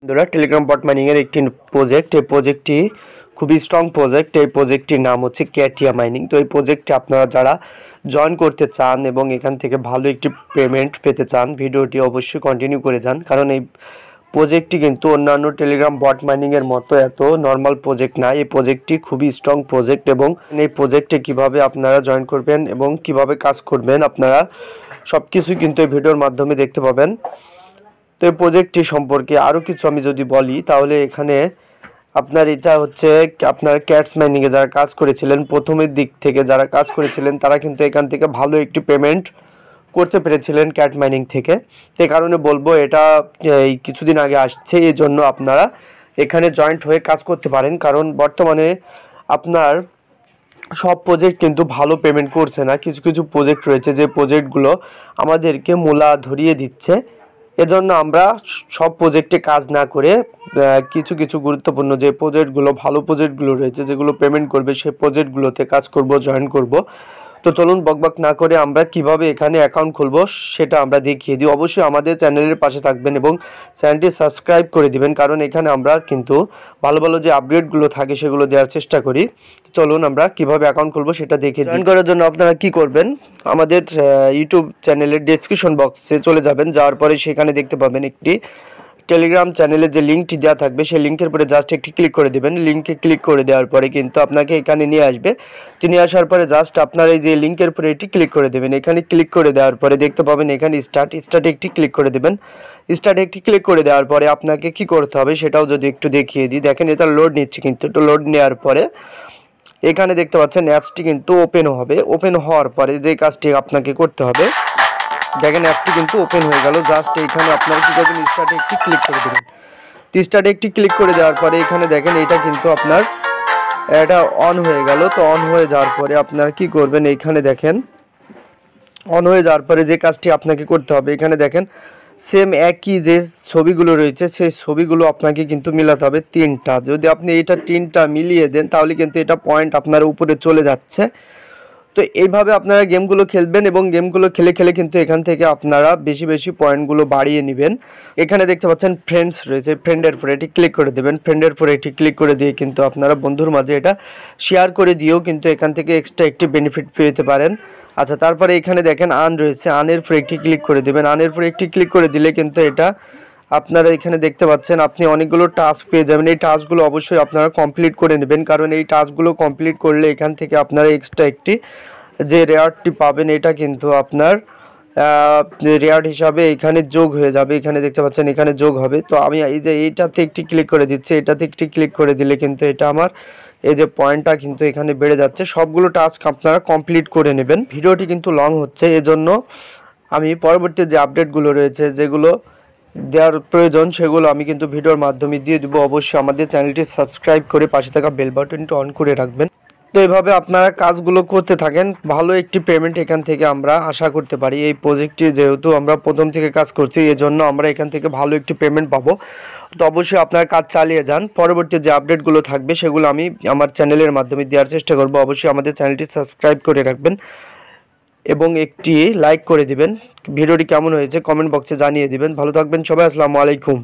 বন্ধুরা, টেলিগ্রাম বট মাইনিং এর একটি প্রজেক্ট, এই প্রজেক্টটি খুবই স্ট্রং প্রজেক্ট। এই প্রজেক্টটির নাম হচ্ছে ক্যাটিয়া মাইনিং। তো এই প্রজেক্টে আপনারা যারা জয়েন করতে চান এবং এখান থেকে ভালো একটি পেমেন্ট পেতে চান, ভিডিওটি অবশ্যই কন্টিনিউ করে যান, কারণ এই প্রজেক্টটি কিন্তু অন্যান্য টেলিগ্রাম বট মাইনিং এর মতো এত নর্মাল প্রজেক্ট না। এই প্রজেক্টটি খুবই স্ট্রং প্রজেক্ট এবং এই প্রজেক্টে কিভাবে আপনারা জয়েন করবেন এবং কিভাবে কাজ করবেন আপনারা সব কিছুই কিন্তু এই ভিডিওর মাধ্যমে দেখতে পাবেন। তো এই প্রজেক্টটি সম্পর্কে আরও কিছু আমি যদি বলি, তাহলে এখানে আপনার এটা হচ্ছে আপনার ক্যাটস মাইনিংয়ে যারা কাজ করেছিলেন, প্রথমের দিক থেকে যারা কাজ করেছিলেন তারা কিন্তু এখান থেকে ভালো একটি পেমেন্ট করতে পেরেছিলেন ক্যাট মাইনিং থেকে। এই কারণে বলবো এটা এই কিছুদিন আগে আসছে, এই জন্য আপনারা এখানে জয়েন্ট হয়ে কাজ করতে পারেন, কারণ বর্তমানে আপনার সব প্রজেক্ট কিন্তু ভালো পেমেন্ট করছে না। কিছু কিছু প্রজেক্ট রয়েছে যে প্রজেক্টগুলো আমাদেরকে মূলা ধরিয়ে দিচ্ছে। এজন্য আমরা সব প্রজেক্টে কাজ না করে কিছু কিছু গুরুত্বপূর্ণ যে প্রজেক্টগুলো, ভালো প্রজেক্টগুলো রয়েছে যেগুলো পেমেন্ট করবে, সেই প্রজেক্টগুলোতে কাজ করব, জয়েন করব। তো চলুন বকবক না করে আমরা কিভাবে এখানে অ্যাকাউন্ট খুলব সেটা আমরা দেখিয়ে দিই। অবশ্যই আমাদের চ্যানেলের পাশে থাকবেন এবং চ্যানেলটি সাবস্ক্রাইব করে দিবেন, কারণ এখানে আমরা কিন্তু ভালো ভালো যে আপডেটগুলো থাকে সেগুলো দেওয়ার চেষ্টা করি। চলুন আমরা কিভাবে অ্যাকাউন্ট খুলব সেটা দেখিয়ে দিই। জয়েন করার জন্য আপনারা কি করবেন, আমাদের ইউটিউব চ্যানেলের ডেসক্রিপশন বক্সে চলে যাবেন। যাওয়ার পরে সেখানে দেখতে পাবেন একটি টেলিগ্রাম চ্যানেলে যে লিঙ্কটি দেওয়া থাকবে, সেই লিঙ্কের পরে জাস্ট একটি ক্লিক করে দেবেন। লিঙ্কে ক্লিক করে দেওয়ার পরে কিন্তু আপনাকে এখানে নিয়ে আসবে। নিয়ে আসার পরে জাস্ট আপনার এই যে লিঙ্কের পরে এটি ক্লিক করে দেবেন। এখানে ক্লিক করে দেওয়ার পরে দেখতে পাবেন এখানে স্টার্টে একটি ক্লিক করে দেবেন। স্টার্টে একটি ক্লিক করে দেওয়ার পরে আপনাকে কি করতে হবে সেটাও যদি একটু দেখিয়ে দিই। দেখেন এটা লোড নিচ্ছে, কিন্তু একটু লোড নেওয়ার পরে এখানে দেখতে পাচ্ছেন অ্যাপসটি কিন্তু ওপেন হবে। ওপেন হওয়ার পরে যে কাজটি আপনাকে করতে হবে, দেখেন অ্যাপটি কিন্তু ওপেন হয়ে গেল। জাস্ট এইখানে আপনারা কি করবেন, স্টার্টে একটি ক্লিক করে দেবেন। স্টার্টে একটি ক্লিক করে দেওয়ার পরে এখানে দেখেন এটা কিন্তু আপনার এটা অন হয়ে গেল। তো অন হয়ে যাওয়ার পরে আপনারা কি করবেন, এইখানে দেখেন অন হয়ে যাওয়ার পরে যে কাজটি আপনাকে করতে হবে, এখানে দেখেন সেম একই যে ছবিগুলো রয়েছে সেই ছবিগুলো আপনাকে কিন্তু মিলাতে হবে তিনটা। যদি আপনি এটা তিনটা মিলিয়ে দেন তাহলে কিন্তু এটা পয়েন্ট আপনার উপরে চলে যাচ্ছে। তো এইভাবে আপনারা গেমগুলো খেলবেন এবং গেমগুলো খেলে খেলে কিন্তু এখান থেকে আপনারা বেশি বেশি পয়েন্টগুলো বাড়িয়ে নেবেন। এখানে দেখতে পাচ্ছেন ফ্রেন্ডস রয়েছে, ফ্রেন্ডের পরে এটি ক্লিক করে দেবেন। ফ্রেন্ডের পরে এটি ক্লিক করে দিয়ে কিন্তু আপনারা বন্ধুর মাঝে এটা শেয়ার করে দিয়েও কিন্তু এখান থেকে এক্সট্রা একটি বেনিফিট পেতে পারেন। আচ্ছা, তারপরে এখানে দেখেন আর্ন রয়েছে, আর্নের পরে একটি ক্লিক করে দেবেন। আর্নের পরে একটি ক্লিক করে দিলে কিন্তু এটা আপনারা এখানে দেখতে পাচ্ছেন আপনি অনেকগুলো টাস্ক পেয়ে যাবেন। এই টাস্কগুলো অবশ্যই আপনারা কমপ্লিট করে নেবেন, কারণ এই টাস্কগুলো কমপ্লিট করলে এখান থেকে আপনারা এক্সট্রা একটি যে রেওয়ার্ডটি পাবেন এটা কিন্তু আপনার রেওয়ার্ড হিসাবে এখানে যোগ হয়ে যাবে। এখানে দেখতে পাচ্ছেন এখানে যোগ হবে। তো আমি এই যে এইটাতে একটি ক্লিক করে দিচ্ছি, এটাতে একটি ক্লিক করে দিলে কিন্তু এটা আমার এই যে পয়েন্টটা কিন্তু এখানে বেড়ে যাচ্ছে। সবগুলো টাস্ক আপনারা কমপ্লিট করে নেবেন। ভিডিওটি কিন্তু লং হচ্ছে, এজন্য আমি পরবর্তী যে আপডেটগুলো রয়েছে যেগুলো দেওয়ার প্রয়োজন সেগুলো আমি কিন্তু ভিডিওর মাধ্যমে দিয়ে দেবো। অবশ্যই আমাদের চ্যানেলটি সাবস্ক্রাইব করে পাশে থাকা বেল বাটনটি অন করে রাখবেন। তো এইভাবে আপনারা কাজগুলো করতে থাকেন, ভালো একটি পেমেন্ট এখান থেকে আমরা আশা করতে পারি। এই প্রজেক্টটি যেহেতু আমরা প্রথম থেকে কাজ করছি, এজন্য আমরা এখান থেকে ভালো একটি পেমেন্ট পাবো। তো অবশ্যই আপনারা কাজ চালিয়ে যান। পরবর্তী যে আপডেটগুলো থাকবে সেগুলো আমি আমার চ্যানেলের মাধ্যমে দেওয়ার চেষ্টা করব। অবশ্যই আমাদের চ্যানেলটি সাবস্ক্রাইব করে রাখবেন এবং একটি লাইক করে দিবেন। ভিডিওটি কেমন হয়েছে কমেন্ট বক্সে জানিয়ে দিবেন। ভালো থাকবেন সবাই, আসসালামু আলাইকুম।